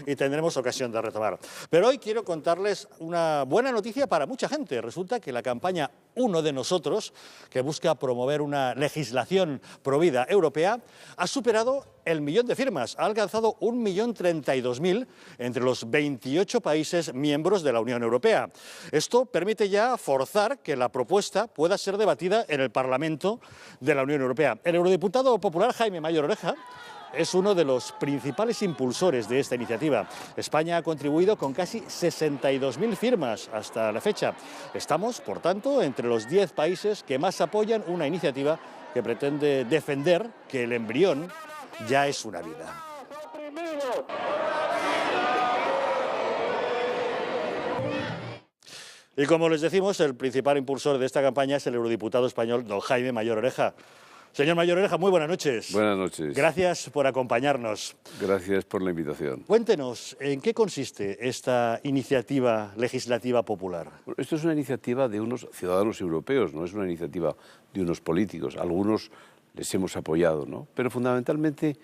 y tendremos ocasión de retomar. Pero hoy quiero contarles una buena noticia para mucha gente. Resulta que la campaña Uno de Nosotros, que busca promover una legislación provida europea, ha superado el millón de firmas. Ha alcanzado 1.032.000 entre los 28 países miembros de la Unión Europea. Esto permite ya forzar que la propuesta pueda ser debatida en el Parlamento de la Unión Europea. El eurodiputado popular Jaime Mayor Oreja es uno de los principales impulsores de esta iniciativa. España ha contribuido con casi 62.000 firmas hasta la fecha. Estamos, por tanto, entre los 10 países que más apoyan una iniciativa que pretende defender que el embrión ya es una vida. Y como les decimos, el principal impulsor de esta campaña es el eurodiputado español don Jaime Mayor Oreja. Señor Mayor Oreja, muy buenas noches. Buenas noches. Gracias por acompañarnos. Gracias por la invitación. Cuéntenos, ¿en qué consiste esta iniciativa legislativa popular? Bueno, esto es una iniciativa de unos ciudadanos europeos, no es una iniciativa de unos políticos. Algunos les hemos apoyado, ¿no? Pero fundamentalmente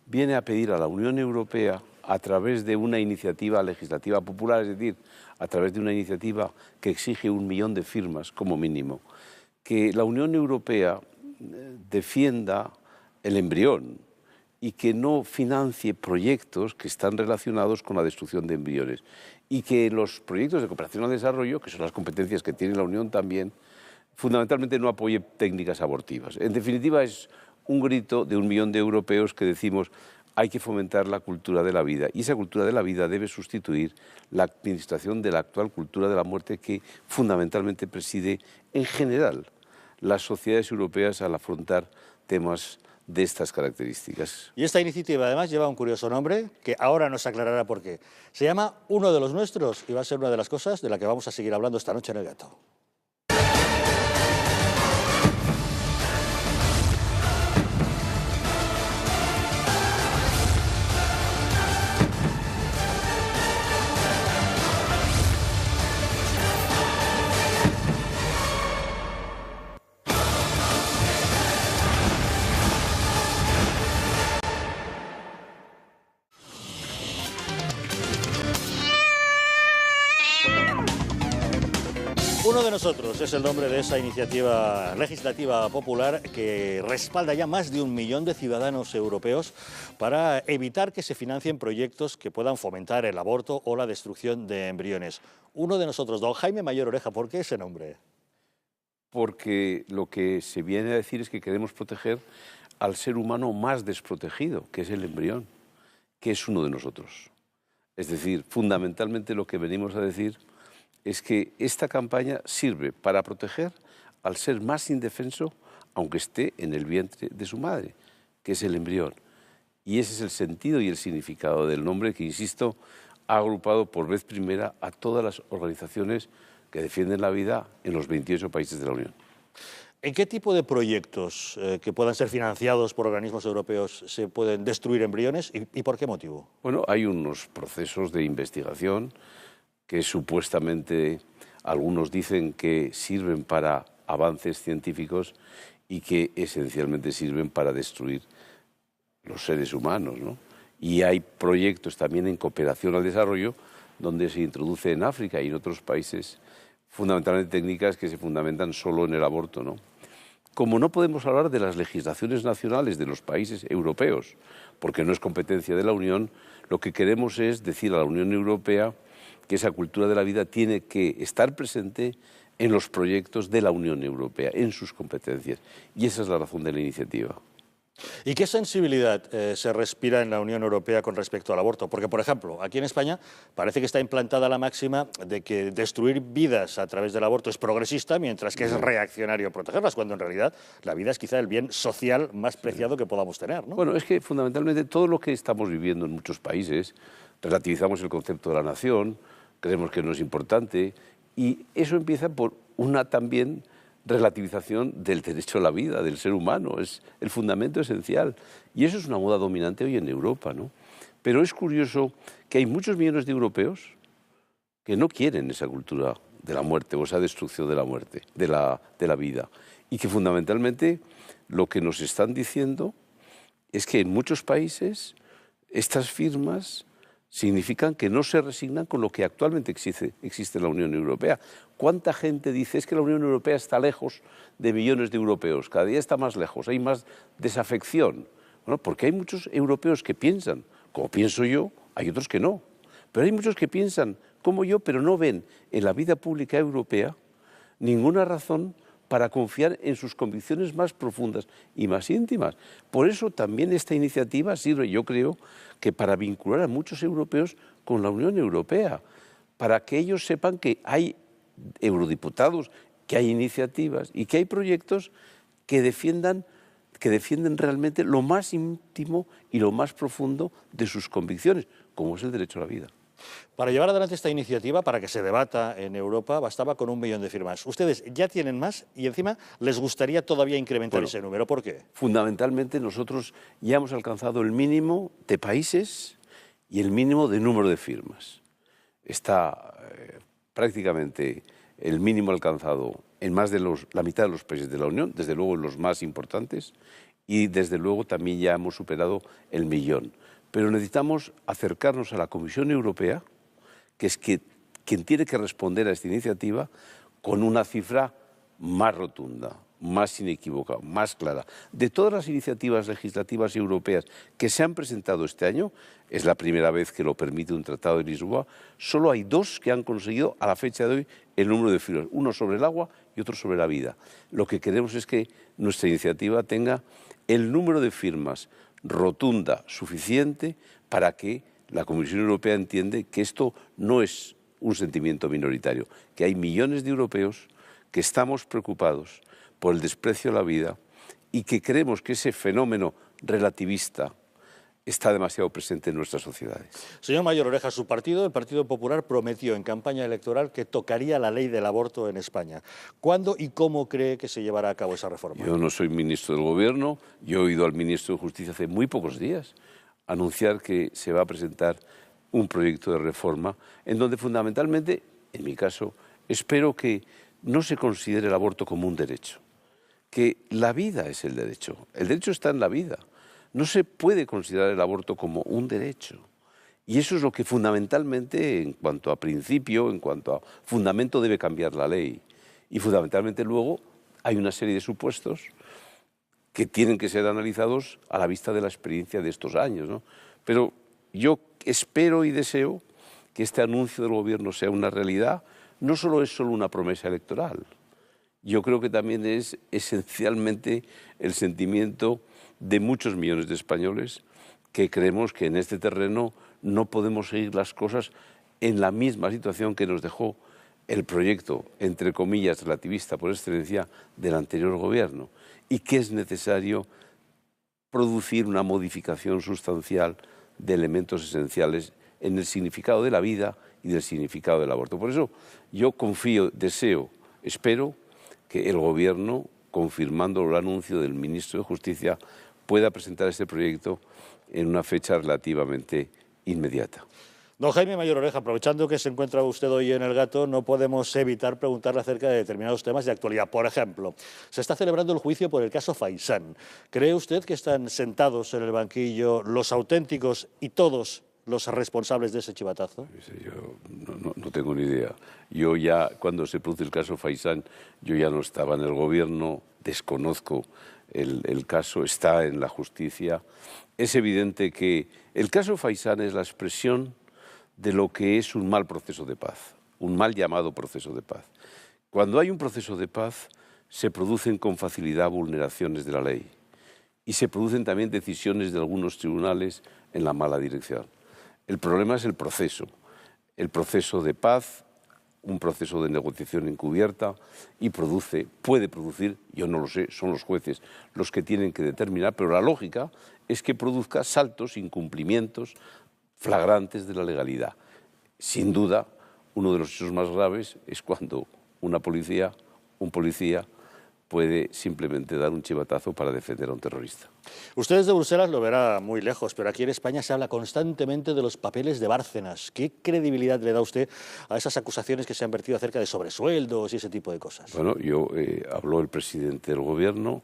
viene a pedir a la Unión Europea, a través de una iniciativa legislativa popular, es decir, a través de una iniciativa que exige 1 millón de firmas como mínimo, que la Unión Europea defienda el embrión y que no financie proyectos que están relacionados con la destrucción de embriones y que los proyectos de cooperación al desarrollo, que son las competencias que tiene la Unión también, fundamentalmente no apoye técnicas abortivas. En definitiva, es un grito de 1 millón de europeos que decimos hay que fomentar la cultura de la vida y esa cultura de la vida debe sustituir la administración de la actual cultura de la muerte que fundamentalmente preside en general las sociedades europeas al afrontar temas de estas características. Y esta iniciativa además lleva un curioso nombre que ahora nos aclarará por qué. Se llama Uno de los Nuestros y va a ser una de las cosas de la que vamos a seguir hablando esta noche en El Gato. Uno de Nosotros es el nombre de esa iniciativa legislativa popular que respalda ya más de 1 millón de ciudadanos europeos para evitar que se financien proyectos que puedan fomentar el aborto o la destrucción de embriones. Uno de Nosotros, don Jaime Mayor Oreja, ¿por qué ese nombre? Porque lo que se viene a decir es que queremos proteger al ser humano más desprotegido, que es el embrión, que es uno de nosotros. Es decir, fundamentalmente lo que venimos a decir es que esta campaña sirve para proteger al ser más indefenso, aunque esté en el vientre de su madre, que es el embrión. Y ese es el sentido y el significado del nombre que, insisto, ha agrupado por vez primera a todas las organizaciones que defienden la vida en los 28 países de la Unión. ¿En qué tipo de proyectos que puedan ser financiados por organismos europeos se pueden destruir embriones y por qué motivo? Bueno, hay unos procesos de investigación que supuestamente algunos dicen que sirven para avances científicos y que esencialmente sirven para destruir los seres humanos, ¿no? Y hay proyectos también en cooperación al desarrollo donde se introduce en África y en otros países fundamentalmente técnicas que se fundamentan solo en el aborto, ¿no? Como no podemos hablar de las legislaciones nacionales de los países europeos, porque no es competencia de la Unión, lo que queremos es decir a la Unión Europea que esa cultura de la vida tiene que estar presente en los proyectos de la Unión Europea, en sus competencias. Y esa es la razón de la iniciativa. ¿Y qué sensibilidad se respira en la Unión Europea con respecto al aborto? Porque, por ejemplo, aquí en España parece que está implantada la máxima de que destruir vidas a través del aborto es progresista, mientras que es reaccionario protegerlas, cuando en realidad la vida es quizá el bien social más preciado que podamos tener, ¿no? Bueno, es que fundamentalmente todo lo que estamos viviendo en muchos países, relativizamos el concepto de la nación, creemos que no es importante, y eso empieza por una también relativización del derecho a la vida, del ser humano, es el fundamento esencial. Y eso es una moda dominante hoy en Europa, ¿no? Pero es curioso que hay muchos millones de europeos que no quieren esa cultura de la muerte o esa destrucción de la muerte, de la vida, y que fundamentalmente lo que nos están diciendo es que en muchos países estas firmas significan que no se resignan con lo que actualmente existe en la Unión Europea. ¿Cuánta gente dice es que la Unión Europea está lejos de millones de europeos? Cada día está más lejos, hay más desafección. Bueno, porque hay muchos europeos que piensan, como pienso yo, hay otros que no. Pero hay muchos que piensan como yo, pero no ven en la vida pública europea ninguna razón para confiar en sus convicciones más profundas y más íntimas. Por eso también esta iniciativa sirve, yo creo, que para vincular a muchos europeos con la Unión Europea, para que ellos sepan que hay eurodiputados, que hay iniciativas y que hay proyectos que defienden realmente lo más íntimo y lo más profundo de sus convicciones, como es el derecho a la vida. Para llevar adelante esta iniciativa, para que se debata en Europa, bastaba con 1 millón de firmas. Ustedes ya tienen más y encima les gustaría todavía incrementar ese número. ¿Por qué? Fundamentalmente nosotros ya hemos alcanzado el mínimo de países y el mínimo de número de firmas. Está prácticamente el mínimo alcanzado en más de la mitad de los países de la Unión, desde luego en los más importantes, y desde luego también ya hemos superado el millón. Pero necesitamos acercarnos a la Comisión Europea, que es quien tiene que responder a esta iniciativa con una cifra más rotunda, más inequívoca, más clara. De todas las iniciativas legislativas europeas que se han presentado este año, es la primera vez que lo permite un tratado de Lisboa, solo hay 2 que han conseguido a la fecha de hoy el número de firmas, uno sobre el agua y otro sobre la vida. Lo que queremos es que nuestra iniciativa tenga el número de firmas rotunda suficiente para que la Comisión Europea entiende que esto no es un sentimiento minoritario, que hay millones de europeos que estamos preocupados por el desprecio a la vida y que creemos que ese fenómeno relativista está demasiado presente en nuestras sociedades. Señor Mayor Oreja, su partido, el Partido Popular, prometió en campaña electoral que tocaría la ley del aborto en España. ¿Cuándo y cómo cree que se llevará a cabo esa reforma? Yo no soy ministro del Gobierno, yo he oído al ministro de Justicia hace muy pocos días anunciar que se va a presentar un proyecto de reforma en donde fundamentalmente, en mi caso, espero que no se considere el aborto como un derecho, que la vida es el derecho está en la vida. No se puede considerar el aborto como un derecho. Y eso es lo que fundamentalmente, en cuanto a principio, en cuanto a fundamento, debe cambiar la ley. Y fundamentalmente luego hay una serie de supuestos que tienen que ser analizados a la vista de la experiencia de estos años, ¿no? Pero yo espero y deseo que este anuncio del Gobierno sea una realidad. No solo es una promesa electoral. Yo creo que también es esencialmente el sentimiento de muchos millones de españoles que creemos que en este terreno no podemos seguir las cosas en la misma situación que nos dejó el proyecto, entre comillas, relativista por excelencia del anterior gobierno, y que es necesario producir una modificación sustancial de elementos esenciales en el significado de la vida y del significado del aborto. Por eso yo confío, deseo, espero que el Gobierno, confirmando el anuncio del ministro de Justicia, pueda presentar este proyecto en una fecha relativamente inmediata. Don Jaime Mayor Oreja, aprovechando que se encuentra usted hoy en El Gato, no podemos evitar preguntarle acerca de determinados temas de actualidad. Por ejemplo, se está celebrando el juicio por el caso Faisán. ¿Cree usted que están sentados en el banquillo los auténticos y todos los responsables de ese chivatazo? Yo no tengo ni idea. Yo ya, cuando se produce el caso Faisán, yo ya no estaba en el Gobierno, desconozco el caso, está en la justicia. Es evidente que el caso Faisán es la expresión de lo que es un mal proceso de paz, un mal llamado proceso de paz. Cuando hay un proceso de paz, se producen con facilidad vulneraciones de la ley y se producen también decisiones de algunos tribunales en la mala dirección. El problema es el proceso de paz, un proceso de negociación encubierta y puede producir, yo no lo sé, son los jueces los que tienen que determinar, pero la lógica es que produzca saltos, incumplimientos flagrantes de la legalidad. Sin duda, uno de los hechos más graves es cuando un policía puede simplemente dar un chivatazo para defender a un terrorista. Usted desde Bruselas lo verá muy lejos, pero aquí en España se habla constantemente de los papeles de Bárcenas. ¿Qué credibilidad le da usted a esas acusaciones que se han vertido acerca de sobresueldos y ese tipo de cosas? Bueno, habló el presidente del Gobierno,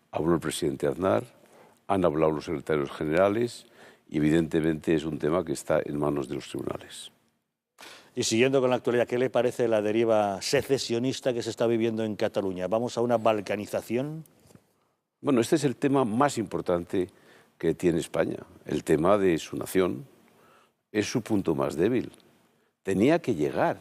habló el presidente Aznar, han hablado los secretarios generales y evidentemente es un tema que está en manos de los tribunales. Y siguiendo con la actualidad, ¿qué le parece la deriva secesionista que se está viviendo en Cataluña? ¿Vamos a una balcanización? Bueno, este es el tema más importante que tiene España, el tema de su nación. Es su punto más débil. Tenía que llegar.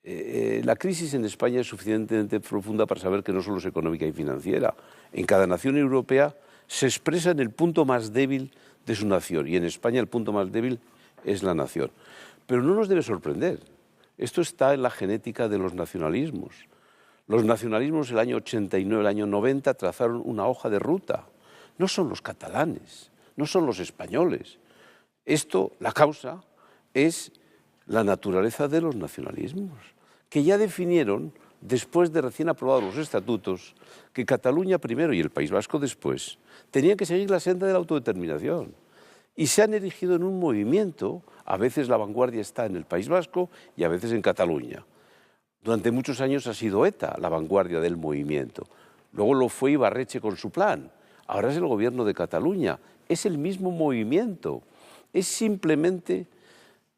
La crisis en España es suficientemente profunda para saber que no solo es económica y financiera. En cada nación europea se expresa en el punto más débil de su nación, y en España el punto más débil es la nación. Pero no nos debe sorprender. Esto está en la genética de los nacionalismos. Los nacionalismos el año 89, el año 90 trazaron una hoja de ruta. No son los catalanes, no son los españoles. Esto, la causa, es la naturaleza de los nacionalismos, que ya definieron, después de recién aprobados los estatutos, que Cataluña primero y el País Vasco después tenían que seguir la senda de la autodeterminación. Y se han erigido en un movimiento, a veces la vanguardia está en el País Vasco y a veces en Cataluña. Durante muchos años ha sido ETA la vanguardia del movimiento. Luego lo fue Ibarretxe con su plan. Ahora es el gobierno de Cataluña. Es el mismo movimiento. Es simplemente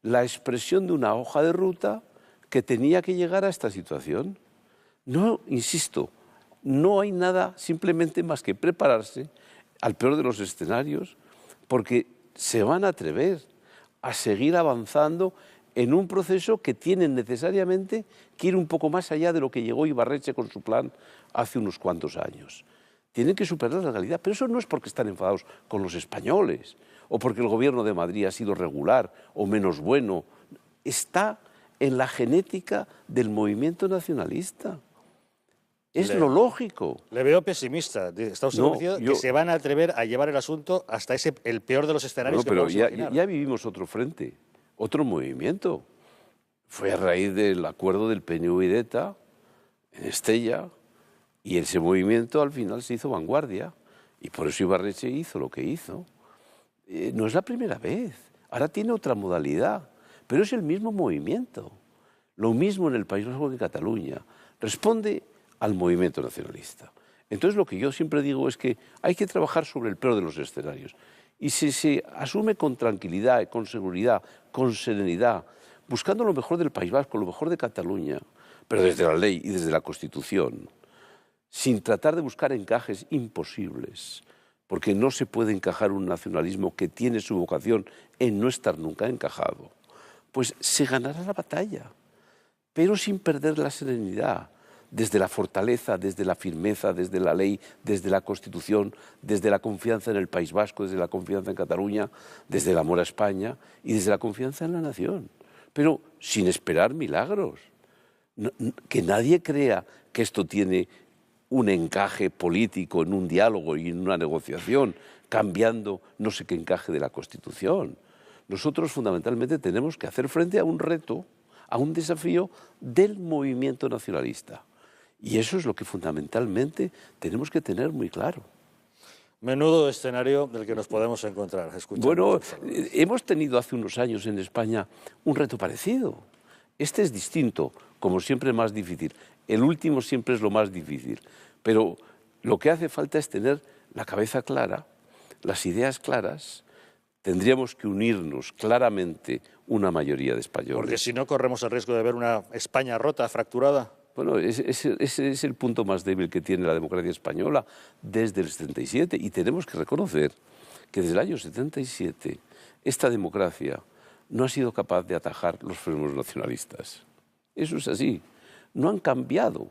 la expresión de una hoja de ruta que tenía que llegar a esta situación. No, insisto, no hay nada simplemente más que prepararse al peor de los escenarios, porque se van a atrever a seguir avanzando en un proceso que tiene necesariamente que ir un poco más allá de lo que llegó Ibarretxe con su plan hace unos cuantos años. Tienen que superar la realidad, pero eso no es porque están enfadados con los españoles o porque el gobierno de Madrid ha sido regular o menos bueno. Está en la genética del movimiento nacionalista. Es lo lógico. Le veo pesimista. ¿Está usted convencido que se van a atrever a llevar el asunto hasta el peor de los escenarios que podemos imaginar? Ya vivimos otro frente, otro movimiento. Fue a raíz del acuerdo del PNV y de ETA en Estella, y ese movimiento al final se hizo vanguardia, y por eso Ibarretxe hizo lo que hizo. No es la primera vez, ahora tiene otra modalidad, pero es el mismo movimiento. Lo mismo en el País Vasco que en Cataluña. Responde al movimiento nacionalista. Entonces lo que yo siempre digo es que hay que trabajar sobre el peor de los escenarios. Y si se asume con tranquilidad, con seguridad, con serenidad, buscando lo mejor del País Vasco, lo mejor de Cataluña, pero desde la ley y desde la Constitución, sin tratar de buscar encajes imposibles, porque no se puede encajar un nacionalismo que tiene su vocación en no estar nunca encajado, pues se ganará la batalla, pero sin perder la serenidad, desde la fortaleza, desde la firmeza, desde la ley, desde la Constitución, desde la confianza en el País Vasco, desde la confianza en Cataluña, desde el amor a España y desde la confianza en la nación, pero sin esperar milagros. Que nadie crea que esto tiene un encaje político en un diálogo y en una negociación, cambiando no sé qué encaje de la Constitución. Nosotros fundamentalmente tenemos que hacer frente a un reto, a un desafío del movimiento nacionalista. Y eso es lo que fundamentalmente tenemos que tener muy claro. Menudo escenario del que nos podemos encontrar. Bueno, hemos tenido hace unos años en España un reto parecido. Este es distinto, como siempre más difícil. El último siempre es lo más difícil. Pero lo que hace falta es tener la cabeza clara, las ideas claras. Tendríamos que unirnos claramente una mayoría de españoles. Porque si no corremos el riesgo de ver una España rota, fracturada. Bueno, ese es el punto más débil que tiene la democracia española desde el 77. Y tenemos que reconocer que desde el año 77 esta democracia no ha sido capaz de atajar los fenómenos nacionalistas. Eso es así. No han cambiado.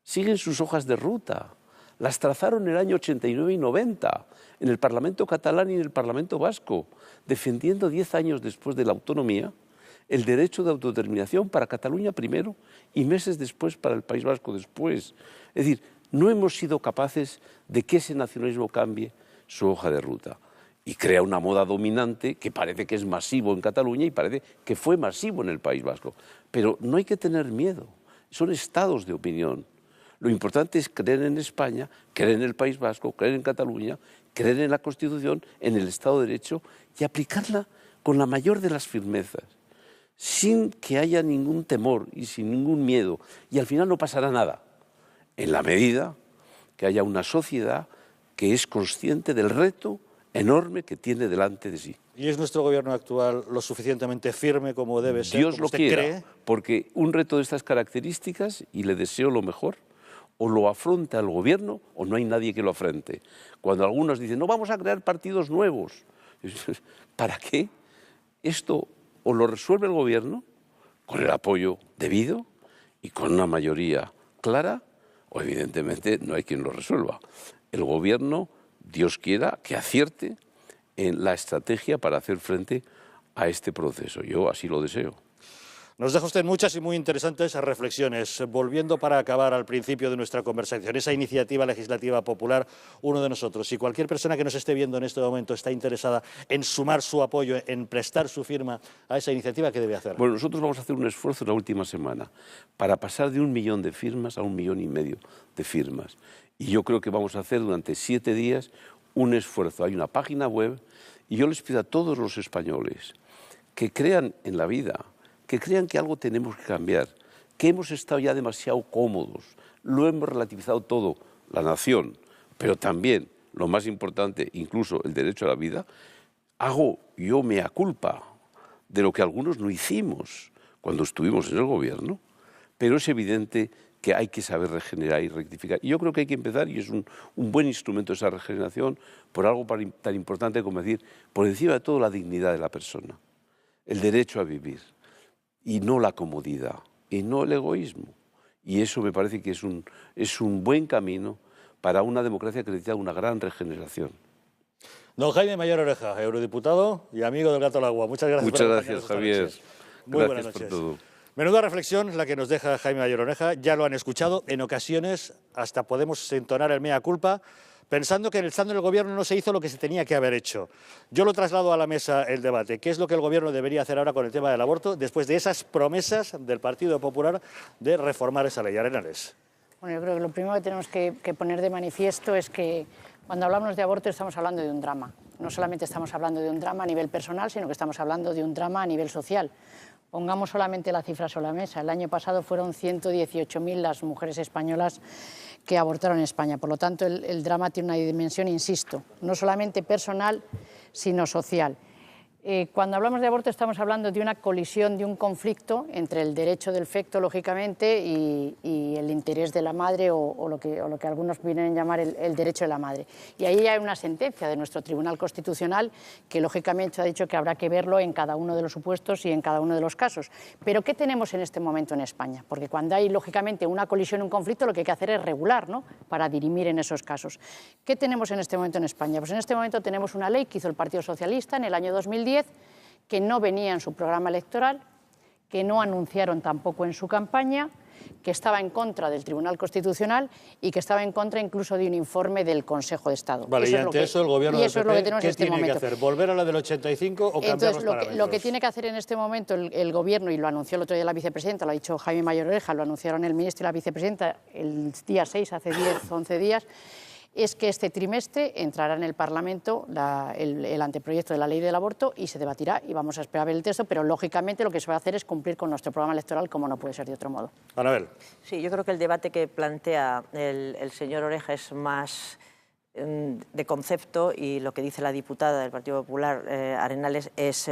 Siguen sus hojas de ruta. Las trazaron en el año 89 y 90, en el Parlamento catalán y en el Parlamento vasco, defendiendo 10 años después de la autonomía el derecho de autodeterminación para Cataluña primero y meses después para el País Vasco después. Es decir, no hemos sido capaces de que ese nacionalismo cambie su hoja de ruta y crea una moda dominante que parece que es masivo en Cataluña y parece que fue masivo en el País Vasco. Pero no hay que tener miedo, son estados de opinión. Lo importante es creer en España, creer en el País Vasco, creer en Cataluña, creer en la Constitución, en el Estado de Derecho y aplicarla con la mayor de las firmezas, sin que haya ningún temor y sin ningún miedo. Y al final no pasará nada, en la medida que haya una sociedad que es consciente del reto enorme que tiene delante de sí. ¿Y es nuestro gobierno actual lo suficientemente firme como debe ser? Dios como lo usted quiera, cree? porque un reto de estas características, y le deseo lo mejor, o lo afronta el gobierno o no hay nadie que lo afronte. Cuando algunos dicen, no vamos a crear partidos nuevos, ¿para qué? Esto o lo resuelve el gobierno con el apoyo debido y con una mayoría clara, o evidentemente no hay quien lo resuelva. El gobierno, Dios quiera, que acierte en la estrategia para hacer frente a este proceso. Yo así lo deseo. Nos deja usted muchas y muy interesantes reflexiones. Volviendo para acabar al principio de nuestra conversación, esa iniciativa legislativa popular, uno de nosotros. Si cualquier persona que nos esté viendo en este momento está interesada en sumar su apoyo, en prestar su firma a esa iniciativa, ¿qué debe hacer? Bueno, nosotros vamos a hacer un esfuerzo en la última semana para pasar de 1 millón de firmas a 1,5 millones de firmas. Y yo creo que vamos a hacer durante 7 días un esfuerzo. Hay una página web y yo les pido a todos los españoles que crean en la vida, que crean que algo tenemos que cambiar, que hemos estado ya demasiado cómodos, lo hemos relativizado todo, la nación, pero también, lo más importante, incluso el derecho a la vida, hago yo mea culpa de lo que algunos no hicimos cuando estuvimos en el gobierno, pero es evidente que hay que saber regenerar y rectificar. Y yo creo que hay que empezar, y es un buen instrumento esa regeneración, por algo tan importante como decir, por encima de todo, la dignidad de la persona, el derecho a vivir, y no la comodidad, y no el egoísmo. Y eso me parece que es un buen camino para una democracia que necesita una gran regeneración. Don Jaime Mayor Oreja, eurodiputado y amigo del Gato al Agua. Muchas gracias. Muchas gracias, Javier. Muy buenas noches. Por todo. Menuda reflexión la que nos deja Jaime Mayor Oreja. Ya lo han escuchado, en ocasiones hasta podemos entonar el mea culpa, pensando que estando en el gobierno no se hizo lo que se tenía que haber hecho. Yo lo traslado a la mesa el debate. ¿Qué es lo que el gobierno debería hacer ahora con el tema del aborto después de esas promesas del Partido Popular de reformar esa ley? Arenales. Bueno, yo creo que lo primero que tenemos que poner de manifiesto es que cuando hablamos de aborto estamos hablando de un drama. No solamente estamos hablando de un drama a nivel personal, sino que estamos hablando de un drama a nivel social. Pongamos solamente la cifra sobre la mesa. El año pasado fueron 118.000 las mujeres españolas que abortaron en España. Por lo tanto, el drama tiene una dimensión, insisto, no solamente personal, sino social. Cuando hablamos de aborto estamos hablando de una colisión, de un conflicto entre el derecho del feto, lógicamente, y el interés de la madre o lo que algunos vienen a llamar el derecho de la madre. Y ahí hay una sentencia de nuestro Tribunal Constitucional que, lógicamente, ha dicho que habrá que verlo en cada uno de los supuestos y en cada uno de los casos. Pero ¿qué tenemos en este momento en España? Porque cuando hay, lógicamente, una colisión, un conflicto, lo que hay que hacer es regular, ¿no?, para dirimir en esos casos. ¿Qué tenemos en este momento en España? Pues en este momento tenemos una ley que hizo el Partido Socialista en el año 2010, que no venía en su programa electoral, que no anunciaron tampoco en su campaña, que estaba en contra del Tribunal Constitucional y que estaba en contra incluso de un informe del Consejo de Estado. Vale, y ante eso el gobierno del PP, ¿qué tiene que hacer? ¿Volver a la del 85 o cambiar los parámetros? Lo que tiene que hacer en este momento el gobierno, y lo anunció el otro día la vicepresidenta, lo ha dicho Jaime Mayor Oreja, lo anunciaron el ministro y la vicepresidenta el día 6, hace 10 o 11 días, es que este trimestre entrará en el Parlamento el anteproyecto de la ley del aborto y se debatirá y vamos a esperar a ver el texto, pero lógicamente lo que se va a hacer es cumplir con nuestro programa electoral, como no puede ser de otro modo. Anabel. Sí, yo creo que el debate que plantea el señor Oreja es más de concepto y lo que dice la diputada del Partido Popular, Arenales, es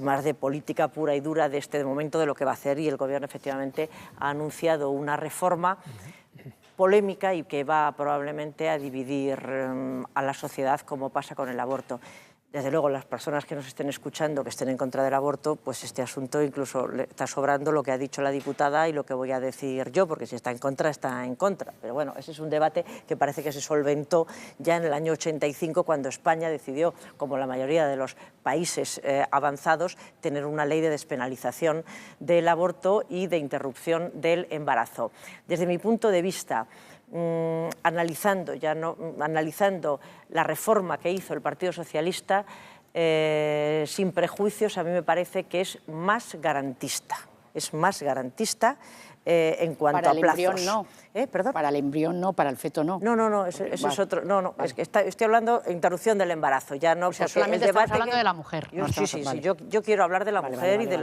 más de política pura y dura de este momento, de lo que va a hacer, y el Gobierno efectivamente ha anunciado una reforma polémica y que va probablemente a dividir a la sociedad, como pasa con el aborto. Desde luego, las personas que nos estén escuchando, que estén en contra del aborto, pues este asunto incluso le está sobrando lo que ha dicho la diputada y lo que voy a decir yo, porque si está en contra, está en contra. Pero bueno, ese es un debate que parece que se solventó ya en el año 85, cuando España decidió, como la mayoría de los países avanzados, tener una ley de despenalización del aborto y de interrupción del embarazo. Desde mi punto de vista, analizando la reforma que hizo el Partido Socialista, sin prejuicios, a mí me parece que es más garantista. Es más garantista en cuanto a plazos. Para el embrión no. ¿Perdón? Para el embrión no, para el feto no. No, ese es otro. No, es que estoy hablando de interrupción del embarazo, ya no. O sea, solamente estamos hablando de la mujer. Sí, yo quiero hablar de la mujer y de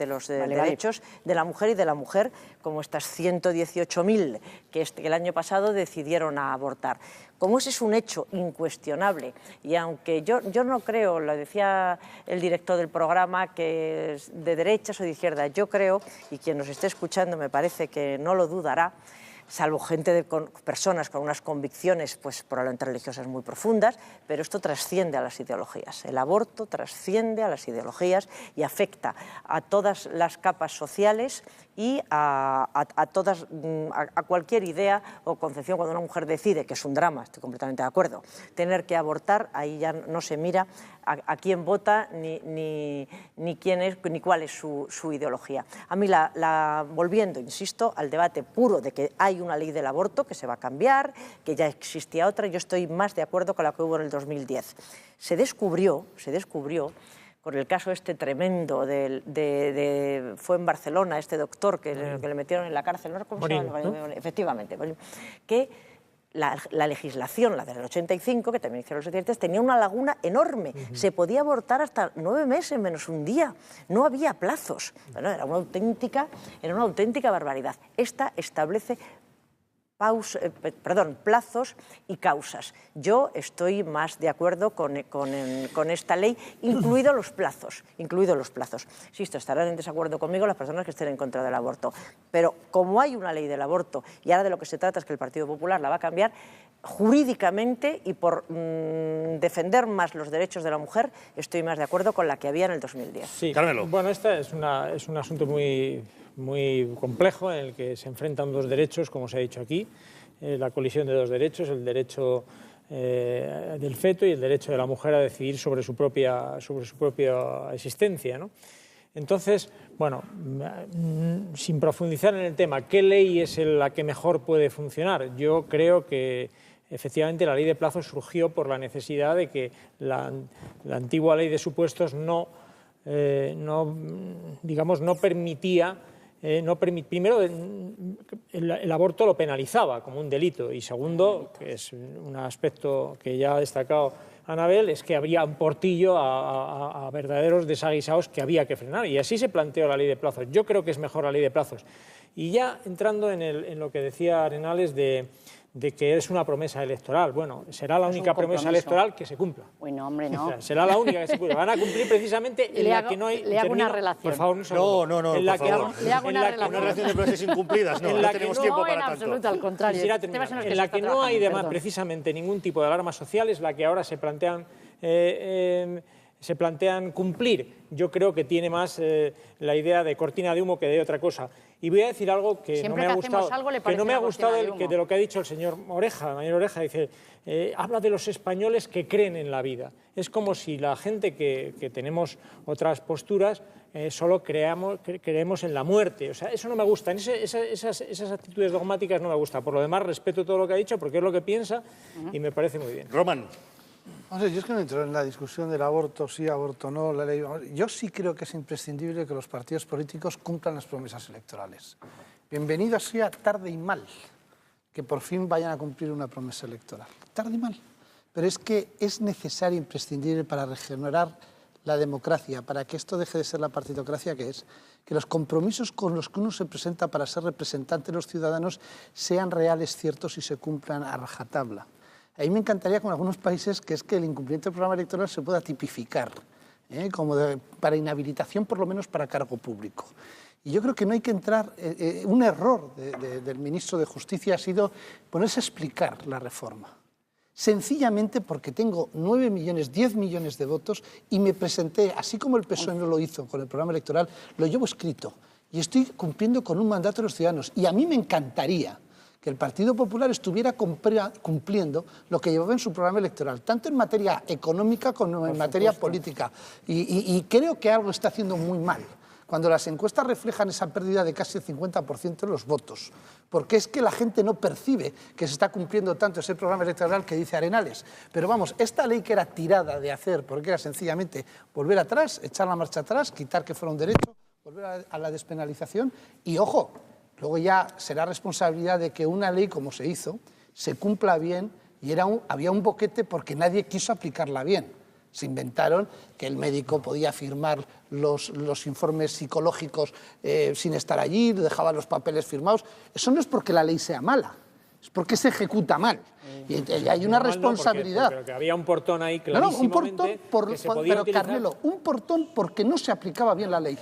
los derechos de la mujer y de la mujer, como estas 118.000 que el año pasado decidieron abortar. Como ese es un hecho incuestionable, y aunque yo no creo, lo decía el director del programa, que es de derechas o de izquierda, yo creo, y quien nos esté escuchando me parece que no lo dudará, salvo gente con personas con unas convicciones pues probablemente religiosas muy profundas, pero esto trasciende a las ideologías. El aborto trasciende a las ideologías y afecta a todas las capas sociales y a cualquier idea o concepción. Cuando una mujer decide, que es un drama, estoy completamente de acuerdo, tener que abortar, ahí ya no se mira a quién vota ni quién es, ni cuál es su ideología. A mí, volviendo, insisto, al debate puro de que hay una ley del aborto que se va a cambiar, que ya existía otra, yo estoy más de acuerdo con la que hubo en el 2010. Se descubrió con el caso este tremendo fue en Barcelona, este doctor que le metieron en la cárcel, ¿no? ¿Cómo se llama? Efectivamente, que la legislación, la del 85, que también hicieron los socialistas, tenía una laguna enorme. Se podía abortar hasta 9 meses menos un día. No había plazos. Bueno, era una auténtica barbaridad. Esta establece plazos y causas. Yo estoy más de acuerdo con esta ley, incluidos los plazos. Insisto, estarán en desacuerdo conmigo las personas que estén en contra del aborto. Pero como hay una ley del aborto, y ahora de lo que se trata es que el Partido Popular la va a cambiar, jurídicamente y por defender más los derechos de la mujer, estoy más de acuerdo con la que había en el 2010. Sí, Carmelo. Bueno, este es un asunto muy complejo en el que se enfrentan dos derechos, como se ha dicho aquí, la colisión de dos derechos, el derecho del feto y el derecho de la mujer a decidir sobre su propia existencia, ¿no? Entonces, bueno, sin profundizar en el tema, ¿qué ley es la que mejor puede funcionar? Yo creo que efectivamente la ley de plazos surgió por la necesidad de que la antigua ley de supuestos no permitía. Primero, el aborto lo penalizaba como un delito, y segundo, que es un aspecto que ya ha destacado Anabel, es que habría un portillo a verdaderos desaguisados que había que frenar, y así se planteó la ley de plazos. Yo creo que es mejor la ley de plazos. Y ya entrando en lo que decía Arenales de que es una promesa electoral. Bueno, será la única promesa electoral que se cumpla. Bueno, hombre, no. O sea, será la única que se cumpla. Van a cumplir precisamente en la que no hay... Le hago una relación. Por favor, un segundo. No, en la por que favor. Le hago una relación de promesas incumplidas, no tenemos tiempo para tanto. No, en absoluto, al contrario. En la que no hay precisamente ningún tipo de alarma social es la que ahora se plantean cumplir. Yo creo que tiene más la idea de cortina de humo que de otra cosa. Y voy a decir algo que no me ha gustado, de lo que ha dicho el señor Oreja, Manuel Oreja. Dice, habla de los españoles que creen en la vida. Es como si la gente que tenemos otras posturas solo creemos en la muerte. O sea, eso no me gusta. Esas actitudes dogmáticas no me gustan. Por lo demás, respeto todo lo que ha dicho porque es lo que piensa y me parece muy bien. Román. No sé, yo es que no entro en la discusión del aborto, sí, aborto no, la ley. Yo sí creo que es imprescindible que los partidos políticos cumplan las promesas electorales. Bienvenido sea tarde y mal que por fin vayan a cumplir una promesa electoral. Tarde y mal. Pero es que es necesario, imprescindible para regenerar la democracia, para que esto deje de ser la partidocracia que es, que los compromisos con los que uno se presenta para ser representante de los ciudadanos sean reales, ciertos y se cumplan a rajatabla. A mí me encantaría, con algunos países, que es que el incumplimiento del programa electoral se pueda tipificar, como para inhabilitación, por lo menos para cargo público. Y yo creo que no hay que entrar... un error del ministro de Justicia ha sido ponerse a explicar la reforma. Sencillamente porque tengo 9 millones, 10 millones de votos y me presenté, así como el PSOE no lo hizo con el programa electoral, lo llevo escrito. Y estoy cumpliendo con un mandato de los ciudadanos. Y a mí me encantaría que el Partido Popular estuviera cumpliendo lo que llevaba en su programa electoral, tanto en materia económica como en materia política. Y creo que algo está haciendo muy mal, cuando las encuestas reflejan esa pérdida de casi el 50% de los votos, porque es que la gente no percibe que se está cumpliendo tanto ese programa electoral que dice Arenales. Pero vamos, esta ley que era tirada de hacer, porque era sencillamente volver atrás, echar la marcha atrás, quitar que fuera un derecho, volver a la despenalización y, ojo, Luego ya será responsabilidad de que una ley, como se hizo, se cumpla bien, y había un boquete porque nadie quiso aplicarla bien. Se inventaron que el médico podía firmar los informes psicológicos sin estar allí, dejaba los papeles firmados. Eso no es porque la ley sea mala, es porque se ejecuta mal. Y hay una responsabilidad. Porque había un portón ahí un clarísimamente portón que se podía pero utilizar. Carmelo, un portón porque no se aplicaba bien la ley.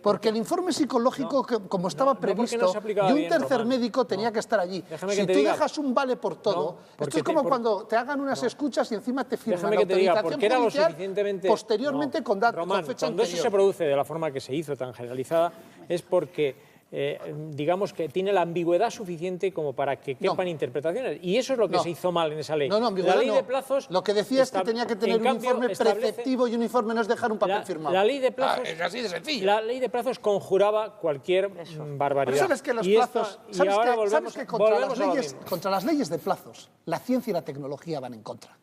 Porque el informe psicológico, como estaba previsto, no se aplicaba y un bien, tercer Román. médico tenía que estar allí. Déjame Si que te tú diga. dejas un vale por todo, esto es como cuando te hagan unas escuchas y encima te firman Déjame la que te diga, autorización porque era lo judicial suficientemente... posteriormente con Román, fecha cuando eso anterior. se produce de la forma que se hizo, tan generalizada, es porque... digamos que tiene la ambigüedad suficiente como para que quepan interpretaciones. Y eso es lo que se hizo mal en esa ley. Ambigüedad la ley no. de plazos... Lo que decía es que tenía que tener un informe preceptivo y un informe no es dejar un papel firmado. La ley de plazos... es así de sencillo. La ley de plazos conjuraba cualquier barbaridad. Pero sabes que los plazos... Sabes que contra las leyes de plazos, la ciencia y la tecnología van en contra.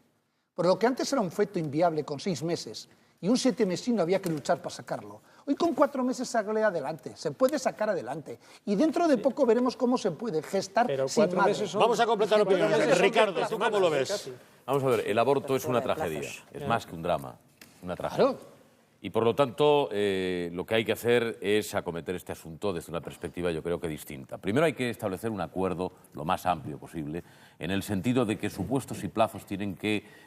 Por lo que antes era un feto inviable con 6 meses y un 7mesino había que luchar para sacarlo. Hoy con 4 meses sale adelante, se puede sacar adelante. Y dentro de poco veremos cómo se puede gestar sin madre. Vamos a completar opiniones. Ricardo, ¿tú cómo lo ves? Vamos a ver, el aborto es una tragedia, es más que un drama, una tragedia. Claro. Y por lo tanto, lo que hay que hacer es acometer este asunto desde una perspectiva, yo creo que distinta. Primero hay que establecer un acuerdo lo más amplio posible, en el sentido de que supuestos y plazos tienen que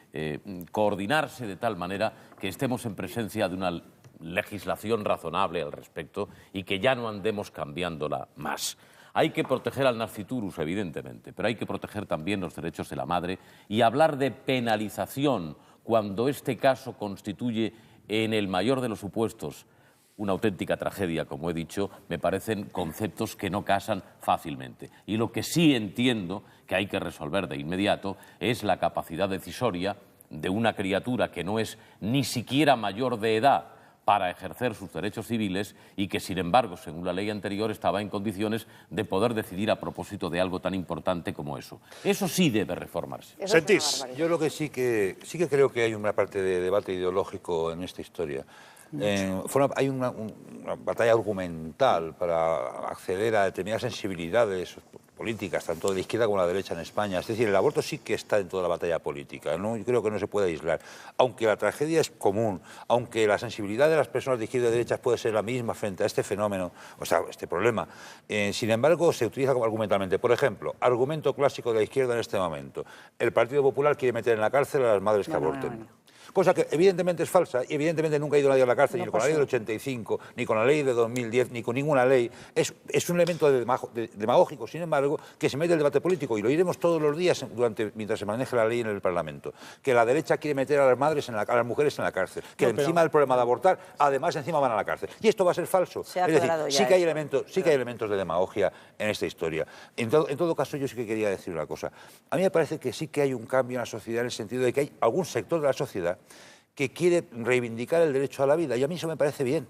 coordinarse de tal manera que estemos en presencia de una legislación razonable al respecto y que ya no andemos cambiándola más. Hay que proteger al nasciturus, evidentemente, pero hay que proteger también los derechos de la madre y hablar de penalización cuando este caso constituye, en el mayor de los supuestos, una auténtica tragedia, como he dicho, me parecen conceptos que no casan fácilmente. Y lo que sí entiendo que hay que resolver de inmediato es la capacidad decisoria de una criatura que no es ni siquiera mayor de edad para ejercer sus derechos civiles y que, sin embargo, según la ley anterior, estaba en condiciones de poder decidir a propósito de algo tan importante como eso. Eso sí debe reformarse. ¿Sentís? Yo lo que sí que creo que hay una parte de debate ideológico en esta historia. Hay una batalla argumental para acceder a determinadas sensibilidades políticas, tanto de la izquierda como de la derecha en España. Es decir, el aborto sí que está en toda la batalla política, ¿no? Yo creo que no se puede aislar. Aunque la tragedia es común, aunque la sensibilidad de las personas de izquierda y de derecha puede ser la misma frente a este fenómeno, o sea, este problema, sin embargo, se utiliza como argumentalmente. Por ejemplo, argumento clásico de la izquierda en este momento. El Partido Popular quiere meter en la cárcel a las madres que aborten. Cosa que evidentemente es falsa y evidentemente nunca ha ido nadie a la cárcel, ni con la ley del 85, ni con la ley de 2010, ni con ninguna ley. Es un elemento demagógico, sin embargo, que se mete en el debate político y lo iremos todos los días mientras se maneje la ley en el Parlamento. Que la derecha quiere meter a las madres, a las mujeres en la cárcel. Que encima del problema de abortar, además encima van a la cárcel. Y esto va a ser falso. Es decir, sí que hay elementos de demagogia en esta historia. En todo caso, yo sí que quería decir una cosa. A mí me parece que sí que hay un cambio en la sociedad en el sentido de que hay algún sector de la sociedad que quiere reivindicar el derecho a la vida, y a mí eso me parece bien.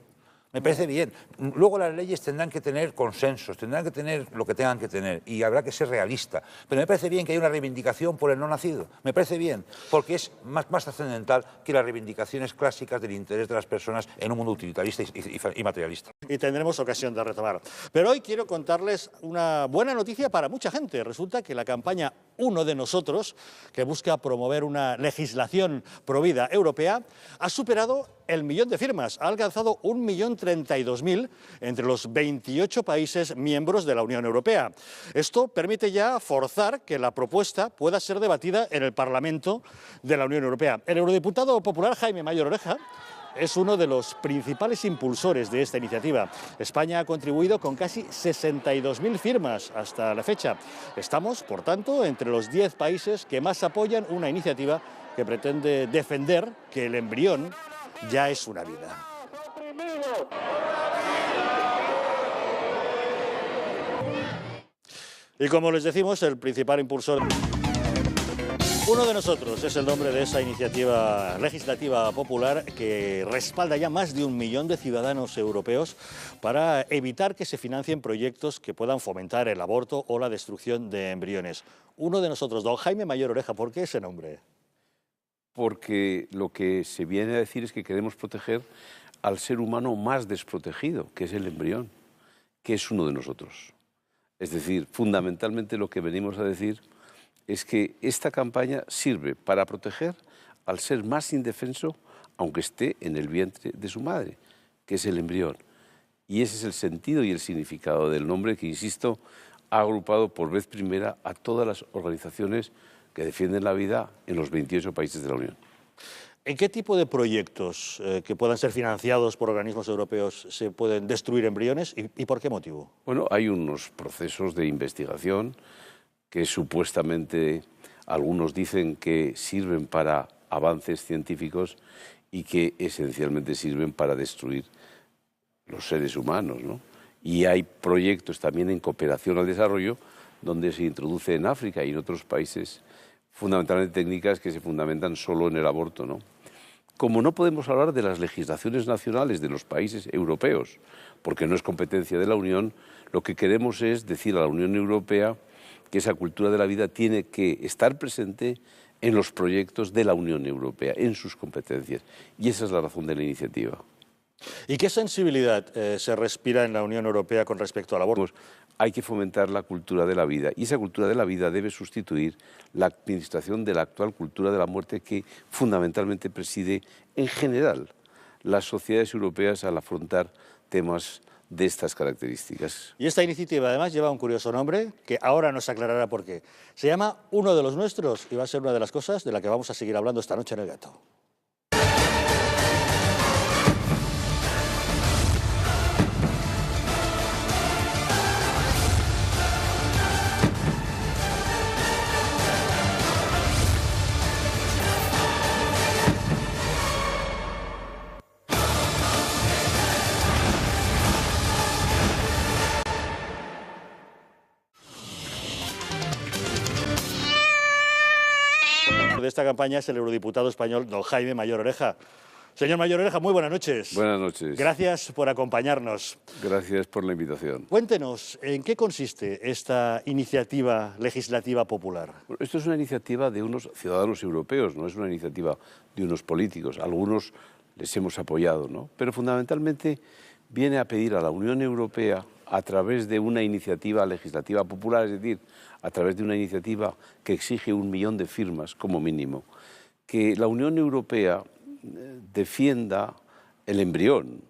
Me parece bien. Luego las leyes tendrán que tener consensos, tendrán que tener lo que tengan que tener y habrá que ser realista. Pero me parece bien que haya una reivindicación por el no nacido. Me parece bien, porque es más trascendental que las reivindicaciones clásicas del interés de las personas en un mundo utilitarista y materialista. Y tendremos ocasión de retomar. Pero hoy quiero contarles una buena noticia para mucha gente. Resulta que la campaña Uno de Nosotros, que busca promover una legislación provida europea, ha superado el 1.000.000 de firmas. Ha alcanzado 1.032.000 entre los 28 países miembros de la Unión Europea. Esto permite ya forzar que la propuesta pueda ser debatida en el Parlamento de la Unión Europea. El eurodiputado popular Jaime Mayor Oreja es uno de los principales impulsores de esta iniciativa. España ha contribuido con casi 62.000 firmas hasta la fecha. Estamos, por tanto, entre los 10 países que más apoyan una iniciativa que pretende defender que el embrión ya es una vida. Y como les decimos, el principal impulsor... Uno de Nosotros es el nombre de esa iniciativa legislativa popular que respalda ya más de 1 millón de ciudadanos europeos para evitar que se financien proyectos que puedan fomentar el aborto o la destrucción de embriones. Uno de Nosotros, don Jaime Mayor Oreja, ¿por qué ese nombre? Porque lo que se viene a decir es que queremos proteger al ser humano más desprotegido, que es el embrión, que es uno de nosotros. Es decir, fundamentalmente lo que venimos a decir es que esta campaña sirve para proteger al ser más indefenso, aunque esté en el vientre de su madre, que es el embrión. Y ese es el sentido y el significado del nombre que, insisto, ha agrupado por vez primera a todas las organizaciones que defienden la vida en los 28 países de la Unión. ¿En qué tipo de proyectos que puedan ser financiados por organismos europeos se pueden destruir embriones y por qué motivo? Bueno, hay unos procesos de investigación que supuestamente algunos dicen que sirven para avances científicos y que esencialmente sirven para destruir los seres humanos, ¿no? Y hay proyectos también en cooperación al desarrollo donde se introduce en África y en otros países fundamentalmente técnicas que se fundamentan solo en el aborto, ¿no? Como no podemos hablar de las legislaciones nacionales de los países europeos, porque no es competencia de la Unión, lo que queremos es decir a la Unión Europea que esa cultura de la vida tiene que estar presente en los proyectos de la Unión Europea, en sus competencias. Y esa es la razón de la iniciativa. ¿Y qué sensibilidad se respira en la Unión Europea con respecto al aborto? Hay que fomentar la cultura de la vida y esa cultura de la vida debe sustituir la administración de la actual cultura de la muerte que fundamentalmente preside en general las sociedades europeas al afrontar temas de estas características. Y esta iniciativa además lleva un curioso nombre que ahora nos aclarará por qué. Se llama Uno de los Nuestros y va a ser una de las cosas de la que vamos a seguir hablando esta noche en El Gato. De esta campaña es el eurodiputado español don Jaime Mayor Oreja. Señor Mayor Oreja, muy buenas noches. Buenas noches. Gracias por acompañarnos. Gracias por la invitación. Cuéntenos, ¿en qué consiste esta iniciativa legislativa popular? Bueno, esto es una iniciativa de unos ciudadanos europeos, no es una iniciativa de unos políticos. Algunos les hemos apoyado, ¿no? Pero fundamentalmente viene a pedir a la Unión Europea, a través de una iniciativa legislativa popular, es decir, a través de una iniciativa que exige 1 millón de firmas como mínimo, que la Unión Europea defienda el embrión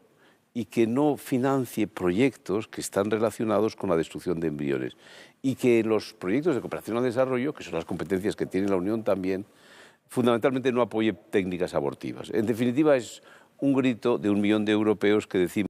y que no financie proyectos que están relacionados con la destrucción de embriones y que los proyectos de cooperación al desarrollo, que son las competencias que tiene la Unión también, fundamentalmente no apoye técnicas abortivas. En definitiva, es un grito de 1 millón de europeos que decimos